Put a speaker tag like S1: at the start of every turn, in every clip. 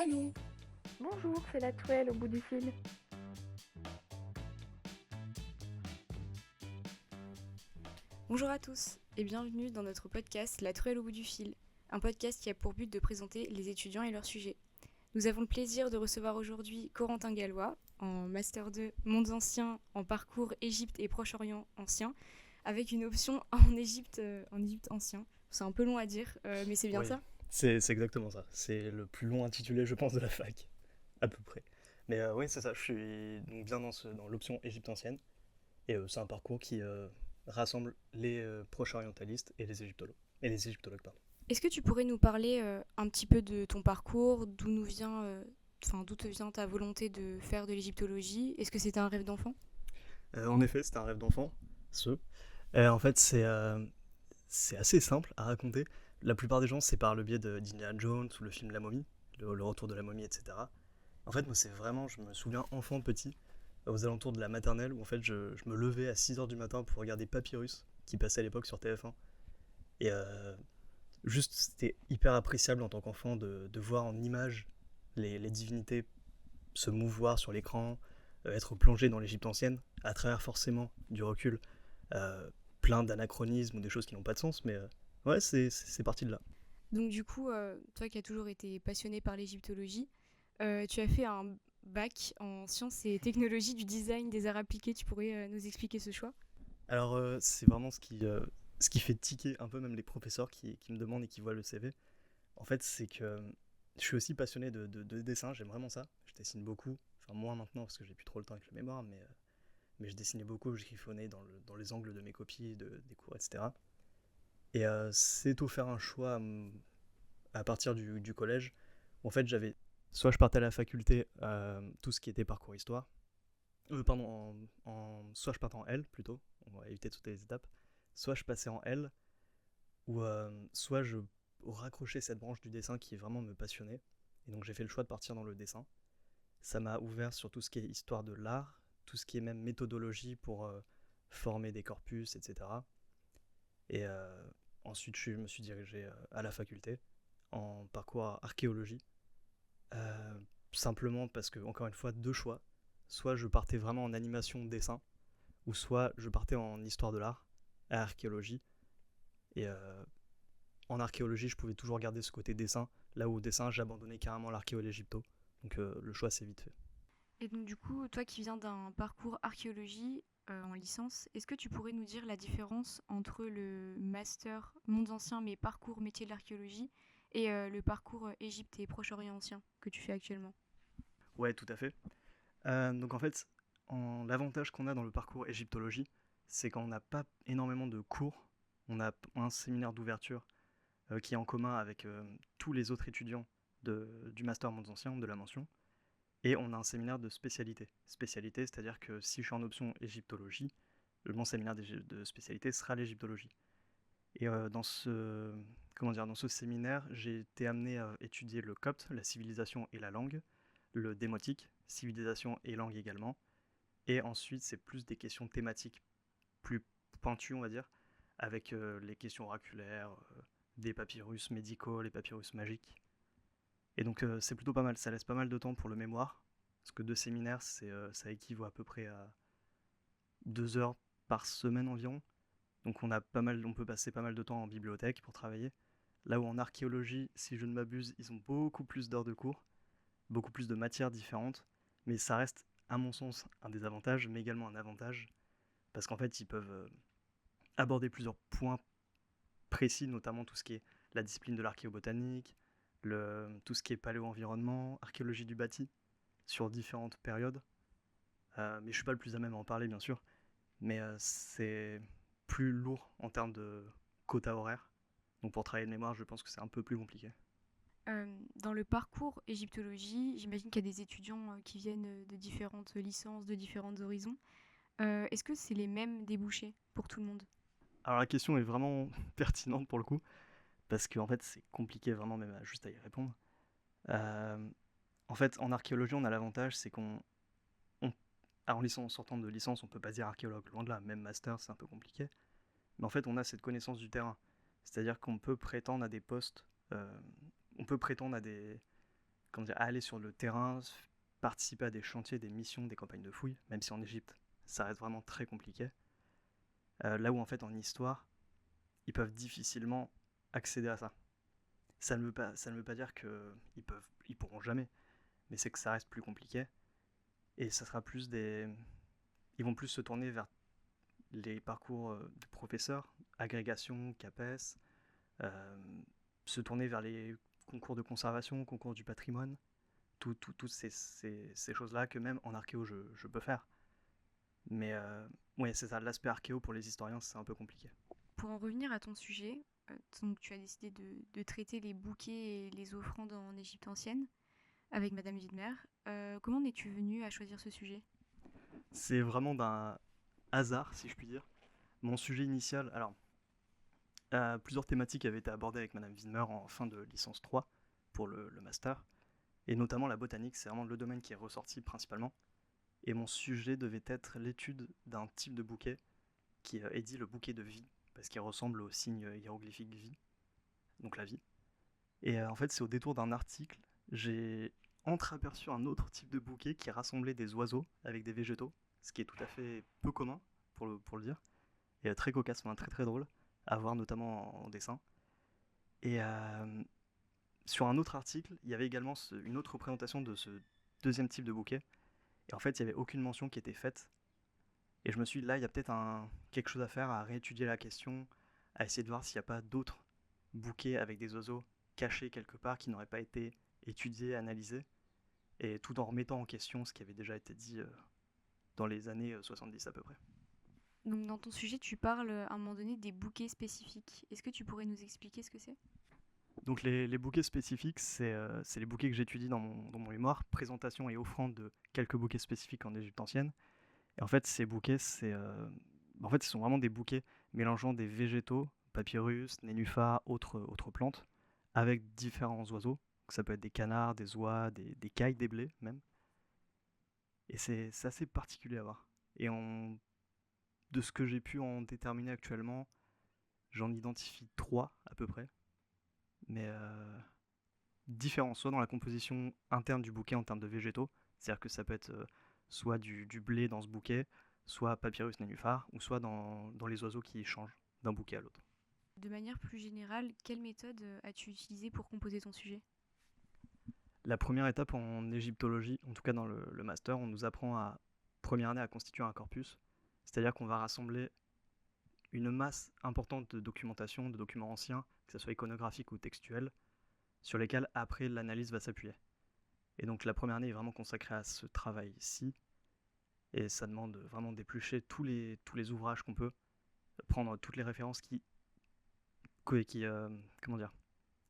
S1: Allô?
S2: Bonjour, c'est la Toile au bout du fil.
S3: Bonjour à tous et bienvenue dans notre podcast La Truelle au bout du fil, un podcast qui a pour but de présenter les étudiants et leurs sujets. Nous avons le plaisir de recevoir aujourd'hui Corentin Gallois, en Master 2 Mondes Anciens en parcours Égypte et Proche-Orient ancien, avec une option en Égypte ancien. C'est un peu long à dire, mais c'est bien
S4: Oui,
S3: ça.
S4: c'est exactement ça. C'est le plus long intitulé, je pense, de la fac, à peu près. Mais oui, c'est ça, je suis donc bien dans l'option Égypte ancienne. Et c'est un parcours qui rassemble les proches orientalistes et les égyptologues. Et les égyptologues, pardon.
S3: Est-ce que tu pourrais nous parler un petit peu de ton parcours, d'où te vient ta volonté de faire de l'égyptologie? Est-ce que c'était un rêve d'enfant?
S4: En effet, c'était un rêve d'enfant, ce. En fait, c'est assez simple à raconter. La plupart des gens, c'est par le biais d'Indiana Jones ou le film La Momie, le retour de la momie, etc. En fait, moi, c'est vraiment, je me souviens enfant petit, aux alentours de la maternelle, où en fait, je me levais à 6h du matin pour regarder Papyrus, qui passait à l'époque sur TF1. Et juste, c'était hyper appréciable en tant qu'enfant de voir en images les divinités se mouvoir sur l'écran, être plongé dans l'Égypte ancienne, à travers forcément du recul, euh, plein d'anachronismes ou des choses qui n'ont pas de sens, mais ouais, c'est parti de là.
S3: Donc du coup, toi qui as toujours été passionné par l'égyptologie, tu as fait un bac en sciences et technologies du design des arts appliqués. Tu pourrais nous expliquer ce choix?
S4: Alors, c'est vraiment ce qui fait tiquer un peu même les professeurs qui me demandent et qui voient le CV. En fait, c'est que je suis aussi passionné de dessin, j'aime vraiment ça. Je dessine beaucoup, enfin moins maintenant parce que j'ai plus trop le temps avec le mémoire, mais je dessinais beaucoup, je griffonnais dans les angles de mes copies, des cours, etc. Et c'est offert un choix à partir du collège. En fait, j'avais soit je partais à la faculté, tout ce qui était parcours histoire, pardon, soit je partais en L plutôt, on va éviter toutes les étapes, soit je passais en L, ou soit je raccrochais cette branche du dessin qui vraiment me passionnait. Et donc j'ai fait le choix de partir dans le dessin. Ça m'a ouvert sur tout ce qui est histoire de l'art, tout ce qui est même méthodologie pour former des corpus, etc. Et ensuite, je me suis dirigé à la faculté en parcours archéologie. Euh, Simplement parce que, encore une fois, deux choix. Soit je partais vraiment en animation dessin, ou soit je partais en histoire de l'art, à archéologie. Et en archéologie, je pouvais toujours garder ce côté dessin, là où au dessin, j'abandonnais carrément l'archéo et l'égypto. Donc le choix s'est vite fait.
S3: Et donc du coup, toi qui viens d'un parcours archéologie en licence, est-ce que tu pourrais nous dire la différence entre le master Mondes Anciens mais parcours métier de l'archéologie et le parcours Égypte et Proche-Orient ancien que tu fais actuellement?
S4: Ouais, tout à fait. Donc en fait, l'avantage qu'on a dans le parcours égyptologie, c'est qu'on n'a pas énormément de cours. On a un séminaire d'ouverture qui est en commun avec tous les autres étudiants du Master Mondes Anciens, de la mention. Et on a un séminaire de spécialité. Spécialité, c'est-à-dire que si je suis en option égyptologie, mon séminaire de spécialité sera l'égyptologie. Et dans ce séminaire, j'ai été amené à étudier le copte, la civilisation et la langue, le démotique, civilisation et langue également. Et ensuite, c'est plus des questions thématiques plus pointues, on va dire, avec les questions oraculaires, des papyrus médicaux, les papyrus magiques. Et donc, c'est plutôt pas mal. Ça laisse pas mal de temps pour le mémoire, parce que deux séminaires, ça équivaut à peu près à 2 heures par semaine environ. Donc, on peut passer pas mal de temps en bibliothèque pour travailler. Là où en archéologie, si je ne m'abuse, ils ont beaucoup plus d'heures de cours, beaucoup plus de matières différentes, mais ça reste, à mon sens, un désavantage, mais également un avantage, parce qu'en fait, ils peuvent aborder plusieurs points précis, notamment tout ce qui est la discipline de l'archéobotanique, tout ce qui est paléo-environnement, archéologie du bâti, sur différentes périodes. Mais je suis pas le plus à même à en parler, bien sûr, mais c'est plus lourd en termes de quota horaire. Donc pour travailler de mémoire, je pense que c'est un peu plus compliqué.
S3: Dans le parcours égyptologie, j'imagine qu'il y a des étudiants qui viennent de différentes licences, de différents horizons. Est-ce que c'est les mêmes débouchés pour tout le monde?
S4: Alors la question est vraiment pertinente pour le coup, parce qu'en fait c'est compliqué vraiment même juste à y répondre. Euh, En fait, en archéologie, on a l'avantage, c'est on- en sortant de licence, on peut pas dire archéologue, loin de là, même master, c'est un peu compliqué. Mais en fait, on a cette connaissance du terrain. C'est-à-dire qu'on peut prétendre à des postes, on peut prétendre à des comment dire, à aller sur le terrain, participer à des chantiers, des missions, des campagnes de fouilles, même si en Égypte, ça reste vraiment très compliqué. Là où en fait en histoire, ils peuvent difficilement accéder à ça. Ça ne veut pas dire ils pourront jamais, mais c'est que ça reste plus compliqué et ça sera plus ils vont plus se tourner vers les parcours de professeurs, agrégation, CAPES, euh, se tourner vers les concours de conservation, concours du patrimoine, toutes ces choses-là que même en archéo je peux faire. Mais ouais, c'est ça, l'aspect archéo pour les historiens, c'est un peu compliqué.
S3: Pour en revenir à ton sujet, donc tu as décidé de traiter les bouquets et les offrandes en Égypte ancienne avec Madame Widmer. Comment en es-tu venue à choisir ce sujet?
S4: C'est vraiment d'un hasard, si je puis dire. Mon sujet initial, alors, plusieurs thématiques avaient été abordées avec Madame Widmer en fin de licence 3 pour le master, et notamment la botanique, c'est vraiment le domaine qui est ressorti principalement. Et mon sujet devait être l'étude d'un type de bouquet qui est dit le bouquet de vie, parce qu'il ressemble au signe hiéroglyphique vie, donc la vie. Et en fait, c'est au détour d'un article, j'ai entreaperçu un autre type de bouquet qui rassemblait des oiseaux avec des végétaux, ce qui est tout à fait peu commun, pour le dire, et très cocasse, enfin, très très drôle, à voir notamment en dessin. Et sur un autre article, il y avait également une autre représentation de ce deuxième type de bouquet, et en fait, il n'y avait aucune mention qui était faite. Et je me suis dit, là, il y a peut-être quelque chose à faire, à réétudier la question, à essayer de voir s'il n'y a pas d'autres bouquets avec des oiseaux cachés quelque part qui n'auraient pas été étudiés, analysés, et tout en remettant en question ce qui avait déjà été dit dans les années 70 à peu près.
S3: Donc dans ton sujet, tu parles à un moment donné des bouquets spécifiques. Est-ce que tu pourrais nous expliquer ce que c'est?
S4: Donc les bouquets spécifiques, c'est les bouquets que j'étudie dans mon mémoire, présentation et offrande de quelques bouquets spécifiques en Égypte ancienne. Et en fait, ces bouquets, en fait, ce sont vraiment des bouquets mélangeant des végétaux, papyrus, nénuphars, autres plantes, avec différents oiseaux. Donc, ça peut être des canards, des oies, des cailles, des blés même. Et c'est assez particulier à voir. Et de ce que j'ai pu en déterminer actuellement, j'en identifie 3 à peu près. Mais différents, soit dans la composition interne du bouquet en termes de végétaux, c'est-à-dire que ça peut être soit du blé dans ce bouquet, soit papyrus nénuphar, ou soit dans les oiseaux qui changent d'un bouquet à l'autre.
S3: De manière plus générale, quelle méthode as-tu utilisée pour composer ton sujet?
S4: La première étape en égyptologie, en tout cas dans le master, on nous apprend première année à constituer un corpus, c'est-à-dire qu'on va rassembler une masse importante de documentation, de documents anciens, que ce soit iconographique ou textuel, sur lesquels après l'analyse va s'appuyer. Et donc la première année est vraiment consacrée à ce travail-ci, et ça demande vraiment d'éplucher tous les ouvrages qu'on peut, prendre toutes les références comment dire,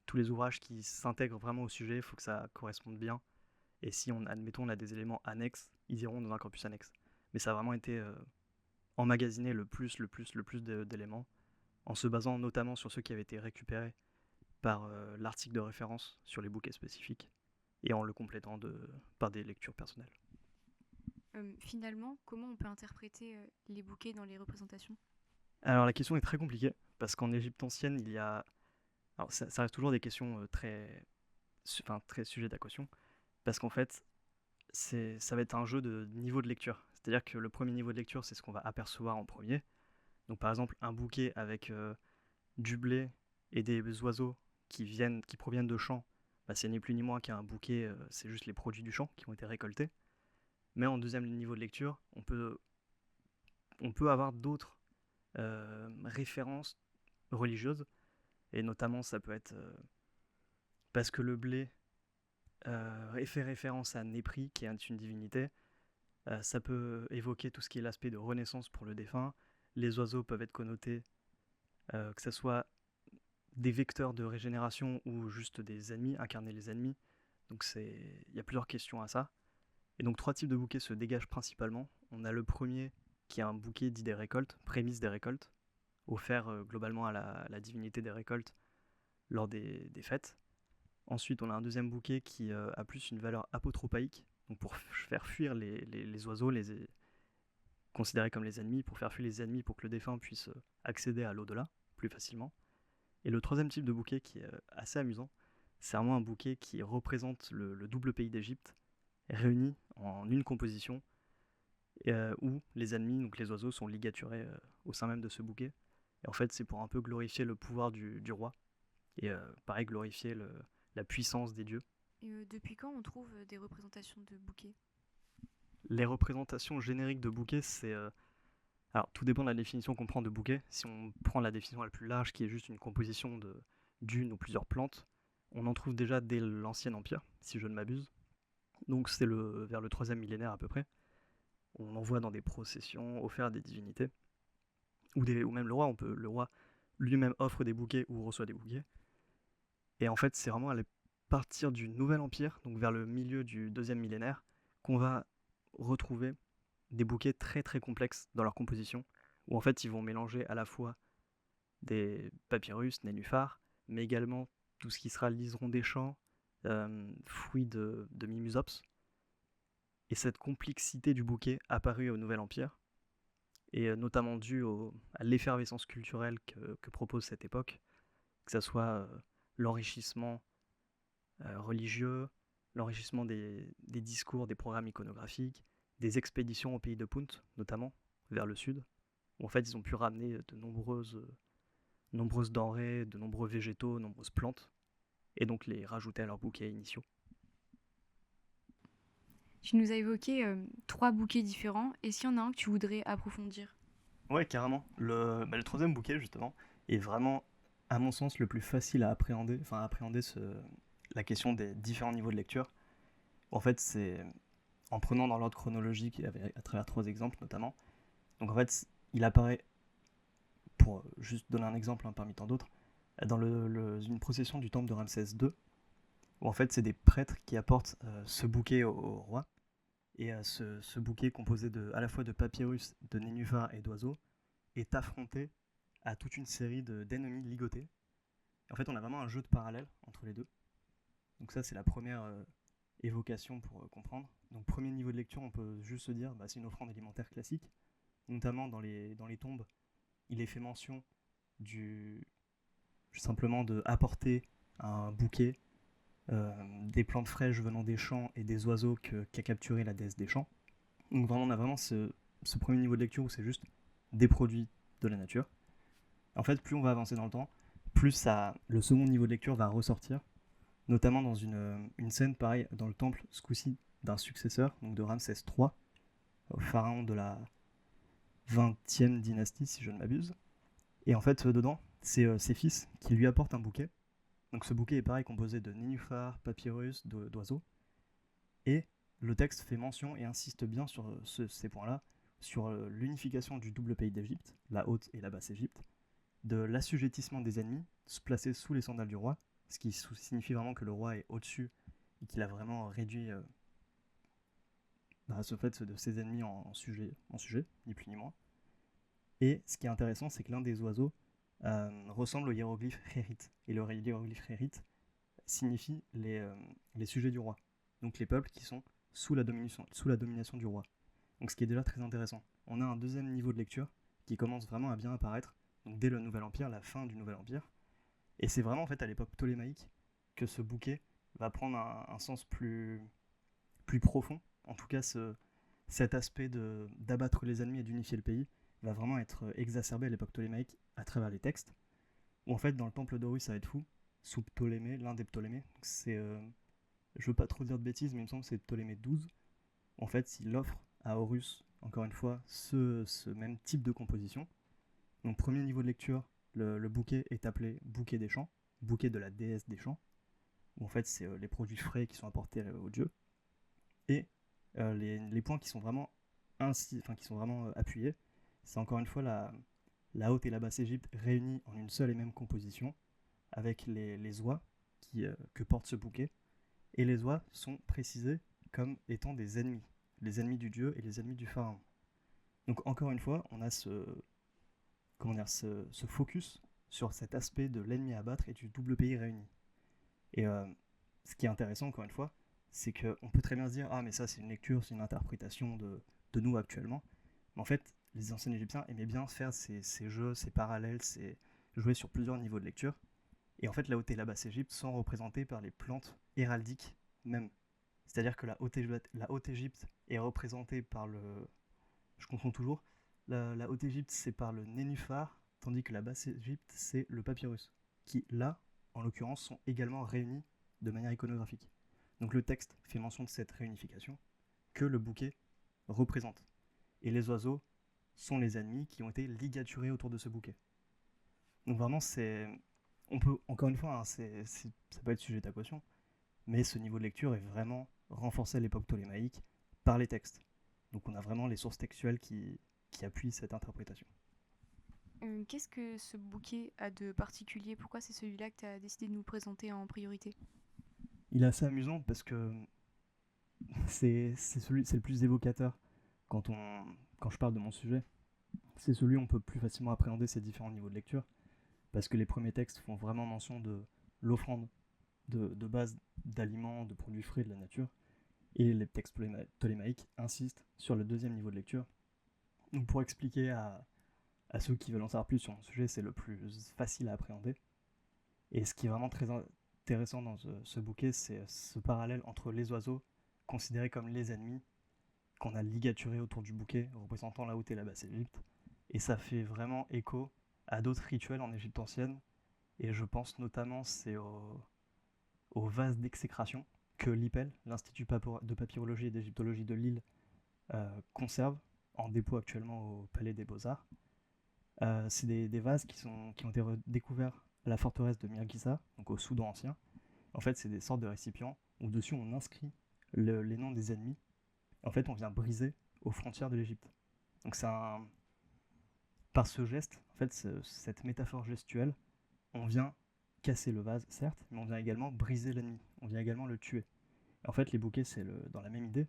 S4: tous les ouvrages qui s'intègrent vraiment au sujet, il faut que ça corresponde bien. Et si admettons, on a des éléments annexes, ils iront dans un corpus annexe. Mais ça a vraiment été emmagasiné le plus d'éléments, en se basant notamment sur ceux qui avaient été récupérés par l'article de référence sur les bouquets spécifiques, et en le complétant par des lectures personnelles.
S3: Finalement, comment on peut interpréter les bouquets dans les représentations?
S4: Alors la question est très compliquée, parce qu'en Égypte ancienne, alors ça reste toujours des questions très sujet d'équation, parce qu'en fait, ça va être un jeu de niveau de lecture. C'est-à-dire que le premier niveau de lecture, c'est ce qu'on va apercevoir en premier. Donc par exemple, un bouquet avec du blé et des oiseaux qui proviennent de champs, bah, c'est ni plus ni moins qu'un bouquet, c'est juste les produits du champ qui ont été récoltés. Mais en deuxième niveau de lecture, on peut avoir d'autres références religieuses, et notamment ça peut être parce que le blé fait référence à Népri, qui est une divinité. Ça peut évoquer tout ce qui est l'aspect de renaissance pour le défunt. Les oiseaux peuvent être connotés, que ce soit des vecteurs de régénération ou juste des ennemis, incarner les ennemis. Donc il y a plusieurs questions à ça. Et donc 3 types de bouquets se dégagent principalement. On a le premier qui est un bouquet dit des récoltes, prémisse des récoltes, offert globalement à la divinité des récoltes lors des fêtes. Ensuite, on a un deuxième bouquet qui a plus une valeur apotropaïque, donc pour faire fuir les oiseaux, considérés comme les ennemis, pour faire fuir les ennemis pour que le défunt puisse accéder à l'au-delà plus facilement. Et le troisième type de bouquet qui est assez amusant, c'est vraiment un bouquet qui représente le double pays d'Égypte réuni en une composition où les ennemis, donc les oiseaux, sont ligaturés au sein même de ce bouquet. Et en fait, c'est pour un peu glorifier le pouvoir du roi et pareil, glorifier la puissance des dieux.
S3: Et depuis quand on trouve des représentations de bouquets?
S4: Les représentations génériques de bouquets, c'est... alors, tout dépend de la définition qu'on prend de bouquet. Si on prend la définition la plus large, qui est juste une composition d'une ou plusieurs plantes, on en trouve déjà dès l'Ancien Empire, si je ne m'abuse. Donc c'est vers le 3e millénaire à peu près. On en voit dans des processions offertes à des divinités. Ou même le roi, le roi lui-même offre des bouquets ou reçoit des bouquets. Et en fait, c'est vraiment à partir du Nouvel Empire, donc vers le milieu du 2e millénaire, qu'on va retrouver des bouquets très très complexes dans leur composition, où en fait ils vont mélanger à la fois des papyrus, nénuphars, mais également tout ce qui sera liseron des champs, fruits de Mimúsops. Et cette complexité du bouquet apparue au Nouvel Empire, et notamment due à l'effervescence culturelle que propose cette époque, que ce soit l'enrichissement religieux, l'enrichissement des discours, des programmes iconographiques, des expéditions au pays de Punt, notamment, vers le sud, où en fait ils ont pu ramener de nombreuses denrées, de nombreux végétaux, de nombreuses plantes, et donc les rajouter à leurs bouquets initiaux.
S3: Tu nous as évoqué 3 bouquets différents. Est-ce qu'il y en a un que tu voudrais approfondir?
S4: Ouais, carrément. Le 3e bouquet, justement, est vraiment, à mon sens, le plus facile à appréhender, la question des différents niveaux de lecture. En fait, c'est en prenant dans l'ordre chronologique à travers 3 exemples notamment. Donc en fait, il apparaît, pour juste donner un exemple parmi tant d'autres, dans une procession du temple de Ramsès II, où en fait c'est des prêtres qui apportent ce bouquet au roi. Et ce bouquet composé à la fois de papyrus, de nénuphars et d'oiseaux est affronté à toute une série d'ennemis ligotés. Et en fait, on a vraiment un jeu de parallèle entre les deux. Donc ça, c'est la première évocation pour comprendre. Donc premier niveau de lecture, on peut juste se dire, c'est une offrande alimentaire classique. Notamment dans les tombes, il est fait mention simplement de apporter un bouquet, des plantes fraîches venant des champs et des oiseaux qu'a capturé la déesse des champs. Donc vraiment, on a vraiment ce premier niveau de lecture où c'est juste des produits de la nature. En fait, plus on va avancer dans le temps, plus le second niveau de lecture va ressortir, notamment dans une scène, pareil, dans le temple, ce coup-ci, d'un successeur, donc de Ramsès III, pharaon de la 20e dynastie, si je ne m'abuse. Et en fait, dedans, c'est ses fils qui lui apportent un bouquet. Donc ce bouquet est pareil, composé de nénuphars, papyrus, d'oiseaux. Et le texte fait mention et insiste bien sur ces points-là, sur l'unification du double pays d'Égypte, la Haute et la Basse Égypte, de l'assujettissement des ennemis, se placer sous les sandales du roi, ce qui signifie vraiment que le roi est au-dessus et qu'il a vraiment réduit ce fait de ses ennemis en sujet, ni plus ni moins. Et ce qui est intéressant, c'est que l'un des oiseaux ressemble au hiéroglyphe Khérit. Et le hiéroglyphe Khérit signifie les sujets du roi. Donc les peuples qui sont sous la domination du roi. Donc ce qui est déjà très intéressant. On a un deuxième niveau de lecture qui commence vraiment à bien apparaître, donc dès le Nouvel Empire, la fin du Nouvel Empire. Et c'est vraiment en fait à l'époque ptolémaïque que ce bouquet va prendre un sens plus profond. En tout cas, cet aspect d'abattre les ennemis et d'unifier le pays va vraiment être exacerbé à l'époque ptolémaïque à travers les textes. Où en fait, dans le temple d'Horus, ça va être fou, sous Ptolémée, l'un des Ptolémées. C'est, je veux pas trop dire de bêtises, mais il me semble que c'est Ptolémée 12. En fait, il offre à Horus, encore une fois, ce même type de composition. Donc, premier niveau de lecture, le bouquet est appelé bouquet des champs, bouquet de la déesse des champs, où en fait, c'est les produits frais qui sont apportés aux dieux. Et les points qui sont vraiment appuyés, c'est encore une fois la Haute et la Basse Égypte réunies en une seule et même composition, avec les oies que porte ce bouquet. Et les oies sont précisées comme étant des ennemis, les ennemis du dieu et les ennemis du pharaon. Donc encore une fois, on a ce focus sur cet aspect de l'ennemi à abattre et du double pays réuni. Et ce qui est intéressant, encore une fois, c'est qu'on peut très bien se dire « Ah, mais ça, c'est une lecture, c'est une interprétation de nous actuellement. » Mais en fait, les anciens Égyptiens aimaient bien faire ces jeux, ces parallèles, jouer sur plusieurs niveaux de lecture. Et en fait, la Haute et la Basse Égypte sont représentées par les plantes héraldiques même. C'est-à-dire que la Haute Égypte est représentée par le... Je confonds toujours. La Haute Égypte, c'est par le nénuphar, tandis que la Basse Égypte, c'est le papyrus, qui, là, en l'occurrence, sont également réunis de manière iconographique. Donc le texte fait mention de cette réunification que le bouquet représente. Et les oiseaux sont les ennemis qui ont été ligaturés autour de ce bouquet. Donc vraiment, c'est... On peut, encore une fois, hein, ça peut être sujet à caution, mais ce niveau de lecture est vraiment renforcé à l'époque ptolémaïque par les textes. Donc on a vraiment les sources textuelles qui appuient cette interprétation.
S3: Qu'est-ce que ce bouquet a de particulier? Pourquoi c'est celui-là que tu as décidé de nous présenter en priorité?
S4: Il est assez amusant parce que c'est le plus évocateur quand je parle de mon sujet. C'est celui où on peut plus facilement appréhender ces différents niveaux de lecture, parce que les premiers textes font vraiment mention de l'offrande de base d'aliments, de produits frais de la nature, et les textes ptolémaïques insistent sur le deuxième niveau de lecture. Donc pour expliquer à ceux qui veulent en savoir plus sur mon sujet, c'est le plus facile à appréhender. Et ce qui est vraiment très intéressant dans ce bouquet, c'est ce parallèle entre les oiseaux, considérés comme les ennemis, qu'on a ligaturés autour du bouquet, représentant la Haute et la Basse Égypte. Et ça fait vraiment écho à d'autres rituels en Égypte ancienne. Et je pense notamment au vase d'exécration que l'IPEL, l'Institut de papyrologie et d'égyptologie de Lille, conserve en dépôt actuellement au Palais des Beaux-Arts. C'est des vases qui ont été découverts à la forteresse de Mirgisa, donc au Soudan ancien. En fait, c'est des sortes de récipients où dessus on inscrit les noms des ennemis. En fait, on vient briser aux frontières de l'Égypte. Donc par ce geste, en fait, cette métaphore gestuelle, on vient casser le vase, certes, mais on vient également briser l'ennemi, on vient également le tuer. Et en fait, les bouquets, c'est dans la même idée.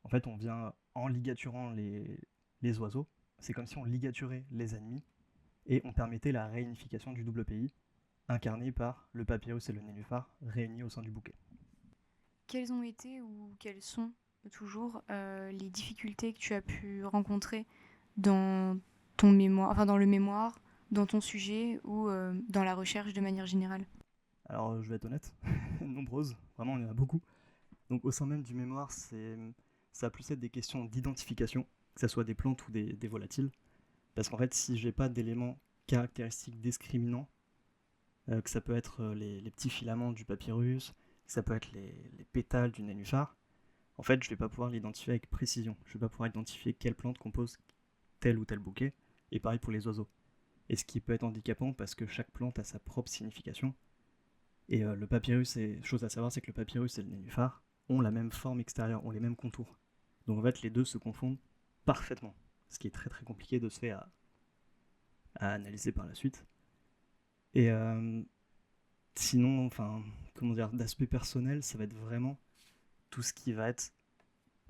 S4: En fait, on vient, en ligaturant les oiseaux, c'est comme si on ligaturait les ennemis, et on permettait la réunification du double pays, incarné par le papyrus et le nénuphar, réunis au sein du bouquet.
S3: Quelles ont été ou quelles sont toujours les difficultés que tu as pu rencontrer dans ton mémoire, enfin dans le mémoire, dans ton sujet ou dans la recherche de manière générale?
S4: Alors, je vais être honnête, nombreuses, vraiment, il y en a beaucoup. Donc, au sein même du mémoire, ça a plus être des questions d'identification, que ce soit des plantes ou des volatiles. Parce qu'en fait, si j'ai pas d'éléments caractéristiques discriminants, que ça peut être les petits filaments du papyrus, que ça peut être les pétales du nénuphar, en fait, je vais pas pouvoir l'identifier avec précision. Je vais pas pouvoir identifier quelle plante compose tel ou tel bouquet, et pareil pour les oiseaux. Et ce qui peut être handicapant parce que chaque plante a sa propre signification. Et le papyrus, chose à savoir, c'est que le papyrus et le nénuphar ont la même forme extérieure, ont les mêmes contours. Donc en fait, les deux se confondent parfaitement. Ce qui est très très compliqué de se faire à analyser par la suite. Et sinon, d'aspect personnel, ça va être vraiment tout ce qui va être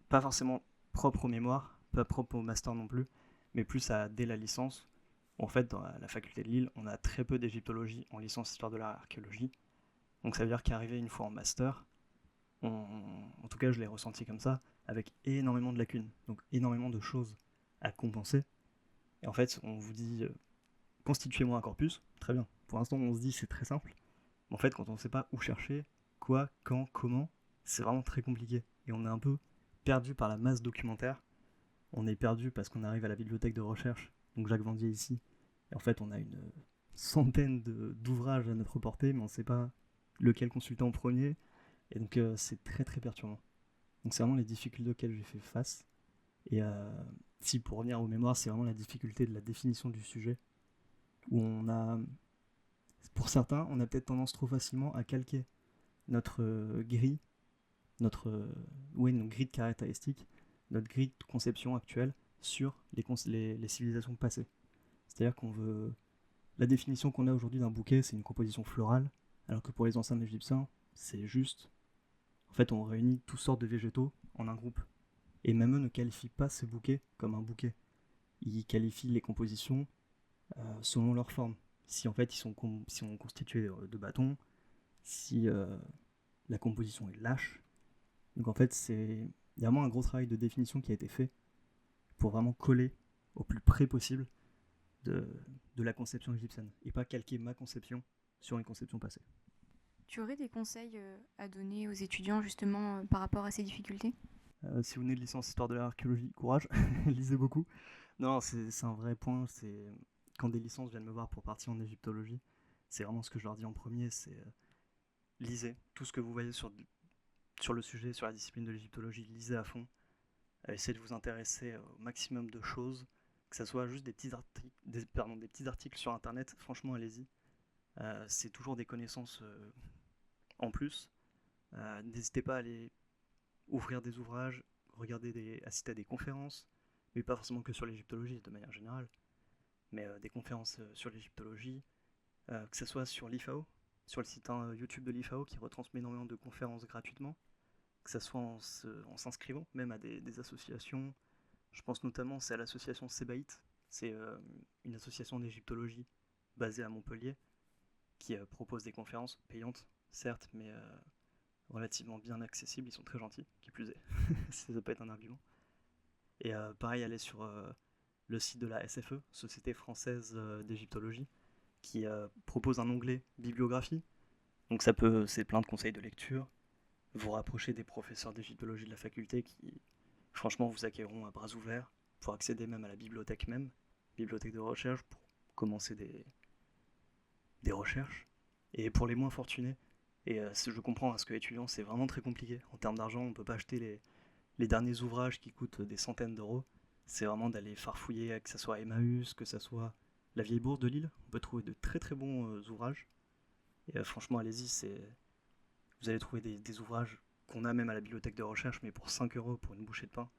S4: pas forcément propre aux mémoires, pas propre au master non plus, mais plus dès la licence. En fait, dans la faculté de Lille, on a très peu d'égyptologie en licence histoire de l'art et archéologie. Donc ça veut dire qu'arriver une fois en master, en tout cas je l'ai ressenti comme ça, avec énormément de lacunes, donc énormément de choses à compenser. Et en fait, on vous dit, constituez-moi un corpus, très bien. Pour l'instant, on se dit c'est très simple. Mais en fait, quand on ne sait pas où chercher, quoi, quand, comment, c'est vraiment très compliqué. Et on est un peu perdu par la masse documentaire. On est perdu parce qu'on arrive à la bibliothèque de recherche, donc Jacques Vendier ici. Et en fait, on a une centaine d'ouvrages à notre portée, mais on ne sait pas lequel consulter en premier. Et donc, c'est très très perturbant. Donc, c'est vraiment les difficultés auxquelles j'ai fait face. Et si pour revenir aux mémoires, c'est vraiment la difficulté de la définition du sujet, où pour certains, on a peut-être tendance trop facilement à calquer notre grille, notre grille de caractéristiques, notre grille de conception actuelle sur les civilisations passées. C'est-à-dire qu'on veut... La définition qu'on a aujourd'hui d'un bouquet, c'est une composition florale, alors que pour les anciens égyptiens, c'est juste... En fait, on réunit toutes sortes de végétaux en un groupe. Et même eux ne qualifient pas ces bouquets comme un bouquet. Ils qualifient les compositions selon leur forme. Si en fait ils sont constitués de bâtons, si la composition est lâche. Donc en fait, il y a vraiment un gros travail de définition qui a été fait pour vraiment coller au plus près possible de la conception égyptienne. Et pas calquer ma conception sur une conception passée.
S3: Tu aurais des conseils à donner aux étudiants justement par rapport à ces difficultés?
S4: Si vous venez de licence Histoire de l'archéologie, courage, lisez beaucoup. Non, c'est un vrai point, c'est quand des licences viennent me voir pour partir en égyptologie, c'est vraiment ce que je leur dis en premier, c'est lisez tout ce que vous voyez sur le sujet, sur la discipline de l'égyptologie, lisez à fond. Essayez de vous intéresser au maximum de choses, que ce soit juste des petits articles sur internet, franchement allez-y. C'est toujours des connaissances en plus. N'hésitez pas à aller ouvrir des ouvrages, assister à des conférences, mais pas forcément que sur l'égyptologie de manière générale, mais des conférences sur l'égyptologie, que ce soit sur l'IFAO, sur le site YouTube de l'IFAO qui retransmet énormément de conférences gratuitement, que ce soit en s'inscrivant même à des associations. Je pense notamment à l'association Sebaït, c'est une association d'égyptologie basée à Montpellier qui propose des conférences payantes, certes, mais relativement bien accessibles, ils sont très gentils, qui plus est, ça peut être un argument. Et pareil, aller sur le site de la SFE, Société Française d'Égyptologie, qui propose un onglet bibliographie. Donc c'est plein de conseils de lecture. Vous rapprochez des professeurs d'égyptologie de la faculté qui, franchement, vous accueilleront à bras ouverts pour accéder même à la bibliothèque bibliothèque de recherche, pour commencer des recherches. Et pour les moins fortunés, et je comprends, parce que étudiant, c'est vraiment très compliqué. En termes d'argent, on ne peut pas acheter les derniers ouvrages qui coûtent des centaines d'euros. C'est vraiment d'aller farfouiller, que ce soit Emmaüs, que ce soit la Vieille Bourse de Lille. On peut trouver de très très bons ouvrages. Et franchement, allez-y, vous allez trouver des ouvrages qu'on a même à la bibliothèque de recherche, mais pour 5 euros pour une bouchée de pain.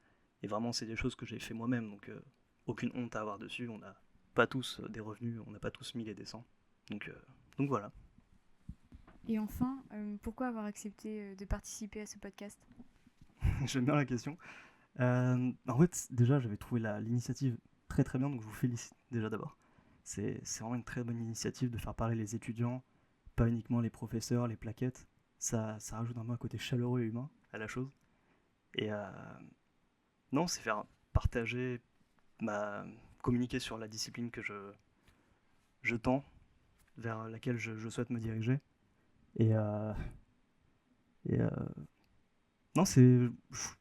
S4: Et vraiment, c'est des choses que j'ai fait moi-même, donc aucune honte à avoir dessus. On n'a pas tous des revenus, on n'a pas tous 1000 et des 100. Donc voilà.
S3: Et enfin, pourquoi avoir accepté de participer à ce podcast?
S4: J'aime bien la question. En fait, déjà, j'avais trouvé l'initiative très très bien, donc je vous félicite déjà d'abord. C'est vraiment une très bonne initiative de faire parler les étudiants, pas uniquement les professeurs, les plaquettes. Ça rajoute un côté chaleureux et humain à la chose. Et non, c'est faire partager, communiquer sur la discipline que je tends, vers laquelle je souhaite me diriger. Et non, je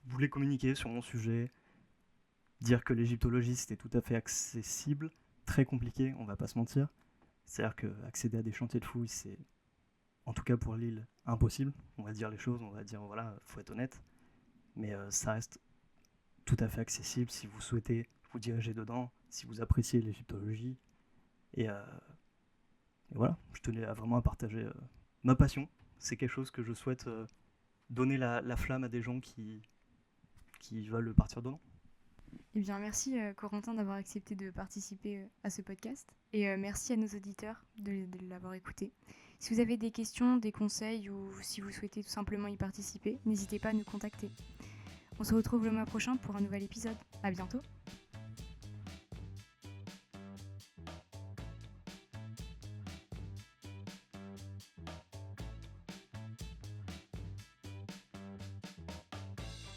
S4: voulais communiquer sur mon sujet, dire que l'égyptologie c'était tout à fait accessible, très compliqué, on va pas se mentir. C'est-à-dire qu'accéder à des chantiers de fouilles, c'est, en tout cas pour l'île, impossible. On va dire les choses, on va dire voilà, faut être honnête. Mais ça reste tout à fait accessible si vous souhaitez vous diriger dedans, si vous appréciez l'égyptologie. Et voilà, je tenais vraiment à partager ma passion. C'est quelque chose que je souhaite donner la flamme à des gens qui veulent partir dedans.
S3: Eh bien, merci Corentin d'avoir accepté de participer à ce podcast. Et merci à nos auditeurs de l'avoir écouté. Si vous avez des questions, des conseils ou si vous souhaitez tout simplement y participer, n'hésitez pas à nous contacter. On se retrouve le mois prochain pour un nouvel épisode. À bientôt!